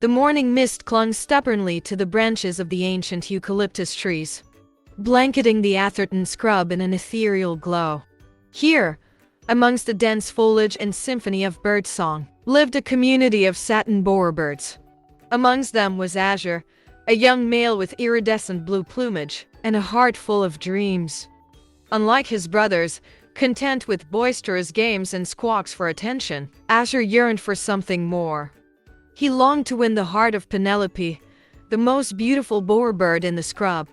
The morning mist clung stubbornly to the branches of the ancient eucalyptus trees, blanketing the Atherton scrub in an ethereal glow. Here, amongst the dense foliage and symphony of birdsong, lived a community of satin bowerbirds. Amongst them was Azure, a young male with iridescent blue plumage and a heart full of dreams. Unlike his brothers, content with boisterous games and squawks for attention, Azure yearned for something more. He longed to win the heart of Penelope, the most beautiful bowerbird in the scrub.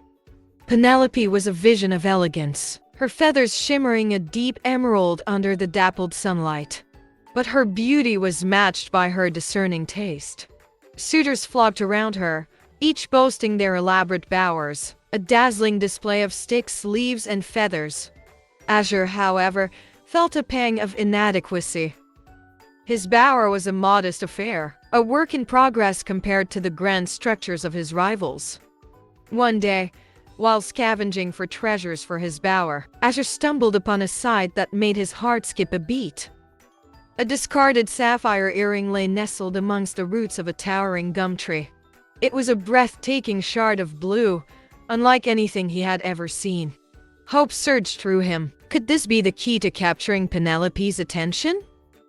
Penelope was a vision of elegance, her feathers shimmering a deep emerald under the dappled sunlight. But her beauty was matched by her discerning taste. Suitors flocked around her, each boasting their elaborate bowers, a dazzling display of sticks, leaves, and feathers. Azure, however, felt a pang of inadequacy. His bower was a modest affair, a work in progress compared to the grand structures of his rivals. One day, while scavenging for treasures for his bower, Azure stumbled upon a sight that made his heart skip a beat. A discarded sapphire earring lay nestled amongst the roots of a towering gum tree. It was a breathtaking shard of blue, unlike anything he had ever seen. Hope surged through him. Could this be the key to capturing Penelope's attention?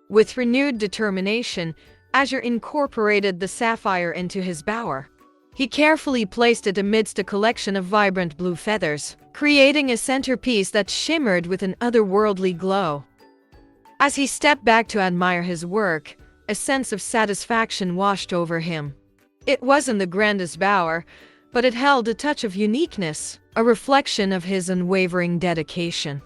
With renewed determination, Azure incorporated the sapphire into his bower. He carefully placed it amidst a collection of vibrant blue feathers, creating a centerpiece that shimmered with an otherworldly glow. As he stepped back to admire his work, a sense of satisfaction washed over him. It wasn't the grandest bower, but it held a touch of uniqueness, a reflection of his unwavering dedication.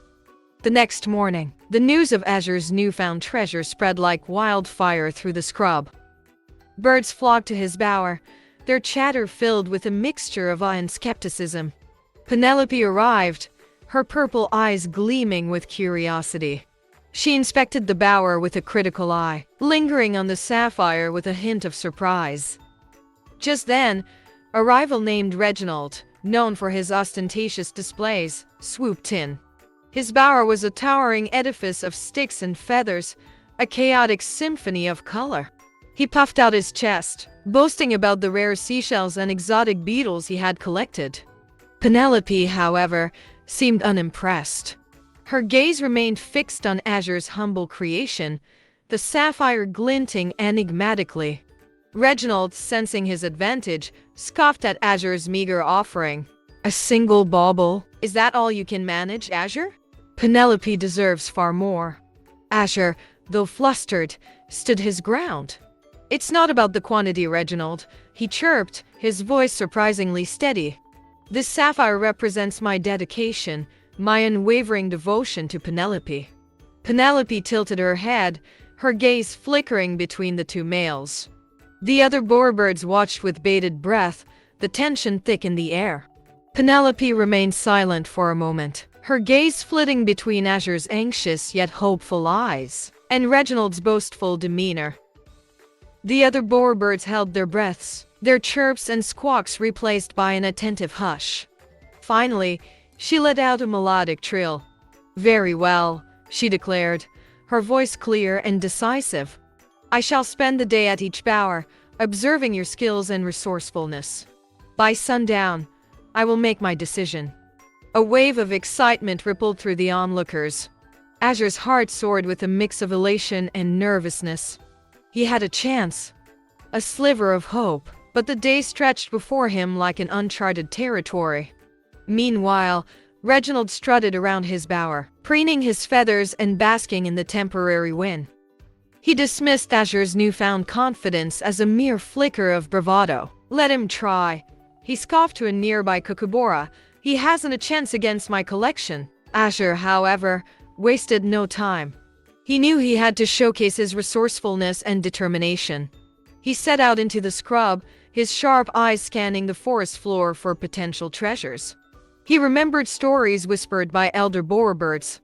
The next morning, the news of Azure's newfound treasure spread like wildfire through the scrub. Birds flocked to his bower, their chatter filled with a mixture of awe and skepticism. Penelope arrived, her purple eyes gleaming with curiosity. She inspected the bower with a critical eye, lingering on the sapphire with a hint of surprise. Just then, a rival named Reginald, known for his ostentatious displays, swooped in. His bower was a towering edifice of sticks and feathers, a chaotic symphony of color. He puffed out his chest, boasting about the rare seashells and exotic beetles he had collected. Penelope, however, seemed unimpressed. Her gaze remained fixed on Azure's humble creation, the sapphire glinting enigmatically. Reginald, sensing his advantage, scoffed at Azure's meager offering. "A single bauble? Is that all you can manage, Azure? Penelope deserves far more." Azure, though flustered, stood his ground. "It's not about the quantity, Reginald," he chirped, his voice surprisingly steady. "This sapphire represents my dedication, my unwavering devotion to Penelope." Penelope tilted her head, her gaze flickering between the two males. The other bowerbirds watched with bated breath, the tension thick in the air. Penelope remained silent for a moment, her gaze flitting between Azure's anxious yet hopeful eyes and Reginald's boastful demeanor. The other bowerbirds held their breaths, their chirps and squawks replaced by an attentive hush. Finally, she let out a melodic trill. "Very well," she declared, her voice clear and decisive. "I shall spend the day at each bower, observing your skills and resourcefulness. By sundown, I will make my decision." A wave of excitement rippled through the onlookers. Azure's heart soared with a mix of elation and nervousness. He had a chance, a sliver of hope, but the day stretched before him like an uncharted territory. Meanwhile, Reginald strutted around his bower, preening his feathers and basking in the temporary wind. He dismissed Azure's newfound confidence as a mere flicker of bravado. "Let him try," he scoffed to a nearby kookaburra. "He hasn't a chance against my collection." Azure, however, wasted no time. He knew he had to showcase his resourcefulness and determination. He set out into the scrub, his sharp eyes scanning the forest floor for potential treasures. He remembered stories whispered by elder bowerbirds,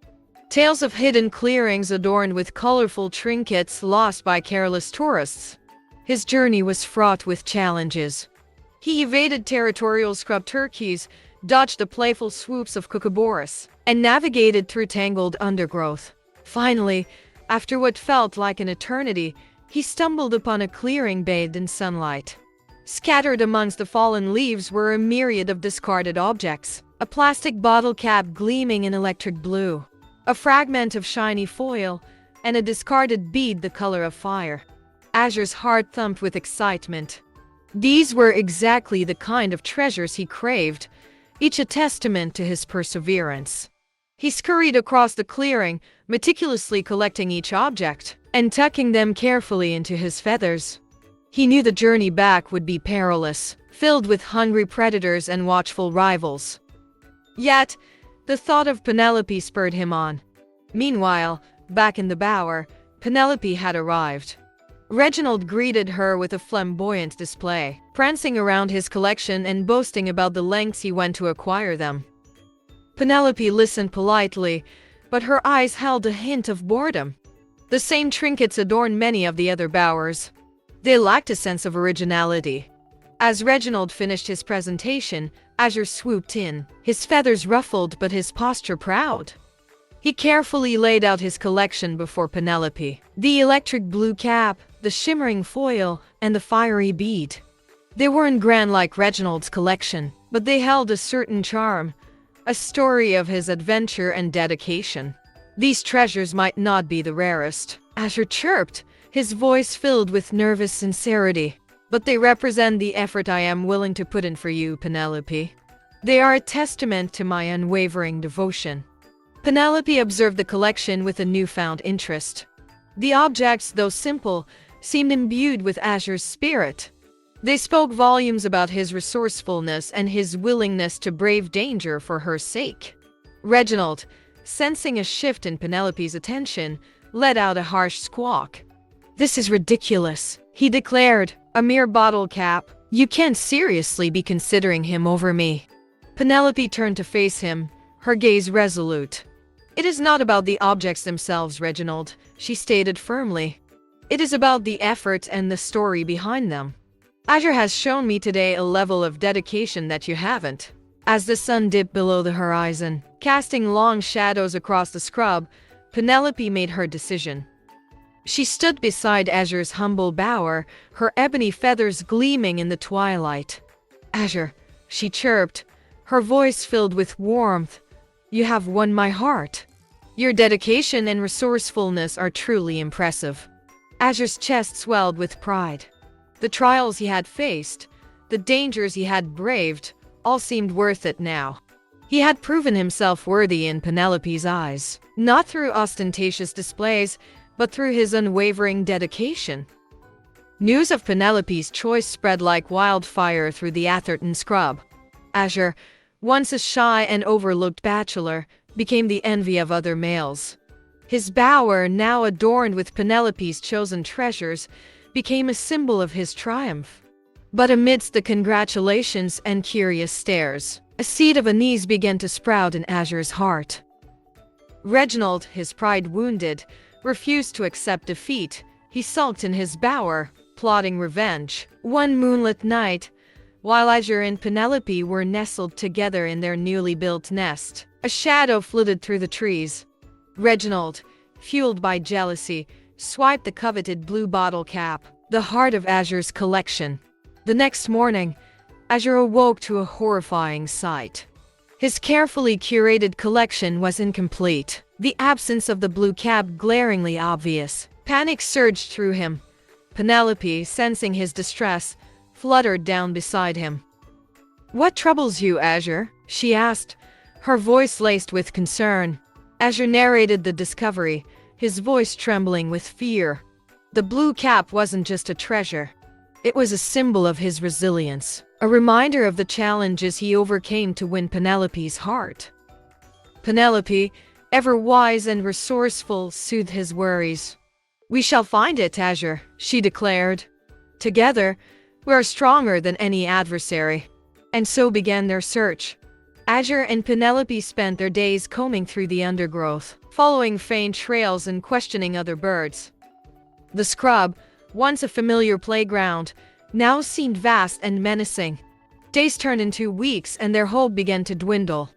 tales of hidden clearings adorned with colorful trinkets lost by careless tourists. His journey was fraught with challenges. He evaded territorial scrub turkeys, dodged the playful swoops of kookaburras, and navigated through tangled undergrowth. Finally, after what felt like an eternity, He stumbled upon a clearing bathed in sunlight. Scattered amongst the fallen leaves were a myriad of discarded objects. A plastic bottle cap gleaming in electric blue, a fragment of shiny foil, and a discarded bead the color of fire. Azure's heart thumped with excitement. These were exactly the kind of treasures he craved, each a testament to his perseverance. He scurried across the clearing, meticulously collecting each object and tucking them carefully into his feathers. He knew the journey back would be perilous, filled with hungry predators and watchful rivals. Yet, the thought of Penelope spurred him on. Meanwhile, back in the bower, Penelope had arrived. Reginald greeted her with a flamboyant display, prancing around his collection and boasting about the lengths he went to acquire them. Penelope listened politely, but her eyes held a hint of boredom. The same trinkets adorned many of the other bowers. They lacked a sense of originality. As Reginald finished his presentation, Azure swooped in, his feathers ruffled but his posture proud. He carefully laid out his collection before Penelope. The electric blue cap, the shimmering foil, and the fiery bead. They weren't grand like Reginald's collection, but they held a certain charm, a story of his adventure and dedication. These treasures might not be the rarest, Azure chirped, his voice filled with nervous sincerity. But they represent the effort I am willing to put in for you, Penelope. They are a testament to my unwavering devotion. Penelope observed the collection with a newfound interest. The objects, though simple, seemed imbued with Azure's spirit. They spoke volumes about his resourcefulness and his willingness to brave danger for her sake. Reginald, sensing a shift in Penelope's attention, let out a harsh squawk. "This is ridiculous," he declared. "A mere bottle cap. You can't seriously be considering him over me." Penelope turned to face him, her gaze resolute. "It is not about the objects themselves, Reginald," she stated firmly. "It is about the effort and the story behind them. Azure has shown me today a level of dedication that you haven't." As the sun dipped below the horizon, casting long shadows across the scrub, Penelope made her decision. She stood beside Azure's humble bower, her ebony feathers gleaming in the twilight. "Azure," she chirped, her voice filled with warmth, "you have won my heart. Your dedication and resourcefulness are truly impressive." Azure's chest swelled with pride. The trials he had faced, the dangers he had braved, all seemed worth it now. He had proven himself worthy in Penelope's eyes, not through ostentatious displays, but through his unwavering dedication. News of Penelope's choice spread like wildfire through the Atherton scrub. Azure, once a shy and overlooked bachelor, became the envy of other males. His bower, now adorned with Penelope's chosen treasures, became a symbol of his triumph. But amidst the congratulations and curious stares, a seed of unease began to sprout in Azure's heart. Reginald, his pride wounded, refused to accept defeat. He sulked in his bower, plotting revenge. One moonlit night, while Azure and Penelope were nestled together in their newly built nest, a shadow flitted through the trees. Reginald, fueled by jealousy, swiped the coveted blue bottle cap, the heart of Azure's collection. The next morning, Azure awoke to a horrifying sight. His carefully curated collection was incomplete, the absence of the blue cap glaringly obvious. Panic surged through him. Penelope, sensing his distress, fluttered down beside him. "What troubles you, Azure?" she asked, her voice laced with concern. Azure narrated the discovery, his voice trembling with fear. The blue cap wasn't just a treasure. It was a symbol of his resilience, a reminder of the challenges he overcame to win Penelope's heart. Penelope, ever wise and resourceful, soothed his worries. "We shall find it, Azure," she declared. "Together, we are stronger than any adversary." And so began their search. Azure and Penelope spent their days combing through the undergrowth, following faint trails and questioning other birds. The scrub, once a familiar playground, now seemed vast and menacing. Days turned into weeks and their hope began to dwindle.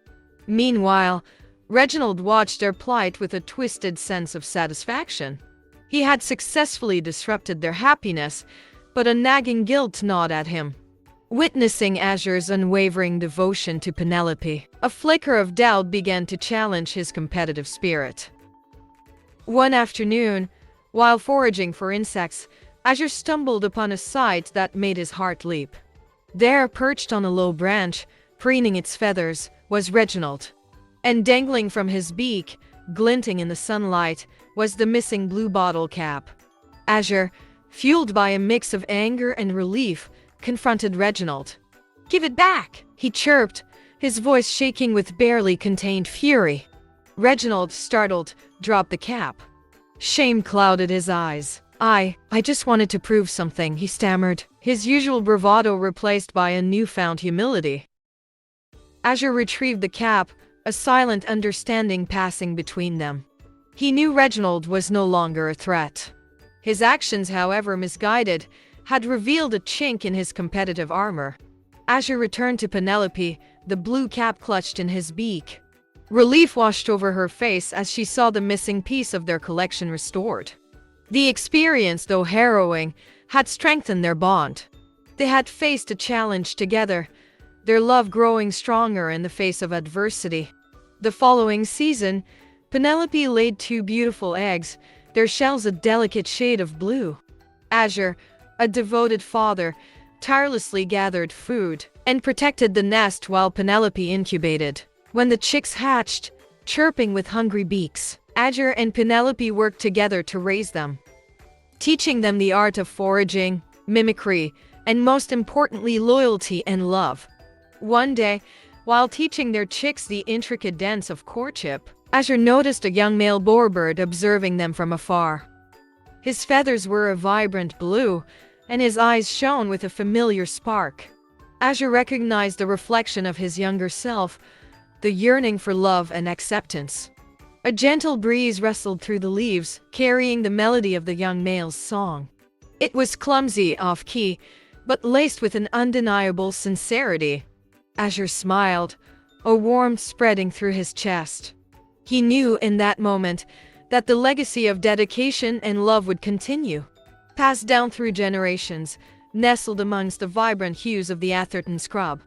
Meanwhile, Reginald watched their plight with a twisted sense of satisfaction. He had successfully disrupted their happiness, but a nagging guilt gnawed at him. Witnessing Azure's unwavering devotion to Penelope, a flicker of doubt began to challenge his competitive spirit. One afternoon, while foraging for insects, Azure stumbled upon a sight that made his heart leap. There, perched on a low branch, preening its feathers, was Reginald. And dangling from his beak, glinting in the sunlight, was the missing blue bottle cap. Azure, fueled by a mix of anger and relief, confronted Reginald. "Give it back!" he chirped, his voice shaking with barely contained fury. Reginald, startled, dropped the cap. Shame clouded his eyes. I just wanted to prove something," he stammered, his usual bravado replaced by a newfound humility. Azure retrieved the cap, a silent understanding passing between them. He knew Reginald was no longer a threat. His actions, however misguided, had revealed a chink in his competitive armor. Azure returned to Penelope, the blue cap clutched in his beak. Relief washed over her face as she saw the missing piece of their collection restored. The experience, though harrowing, had strengthened their bond. They had faced a challenge together, their love growing stronger in the face of adversity. The following season, Penelope laid 2 beautiful eggs, their shells a delicate shade of blue. Azure, a devoted father, tirelessly gathered food and protected the nest while Penelope incubated. When the chicks hatched, chirping with hungry beaks, Azure and Penelope worked together to raise them, teaching them the art of foraging, mimicry, and most importantly, loyalty and love. One day, while teaching their chicks the intricate dance of courtship, Azure noticed a young male bowerbird observing them from afar. His feathers were a vibrant blue, and his eyes shone with a familiar spark. Azure recognized the reflection of his younger self, the yearning for love and acceptance. A gentle breeze rustled through the leaves, carrying the melody of the young male's song. It was clumsy, off-key, but laced with an undeniable sincerity. Azure smiled, a warmth spreading through his chest. He knew in that moment that the legacy of dedication and love would continue, passed down through generations, nestled amongst the vibrant hues of the Atherton scrub.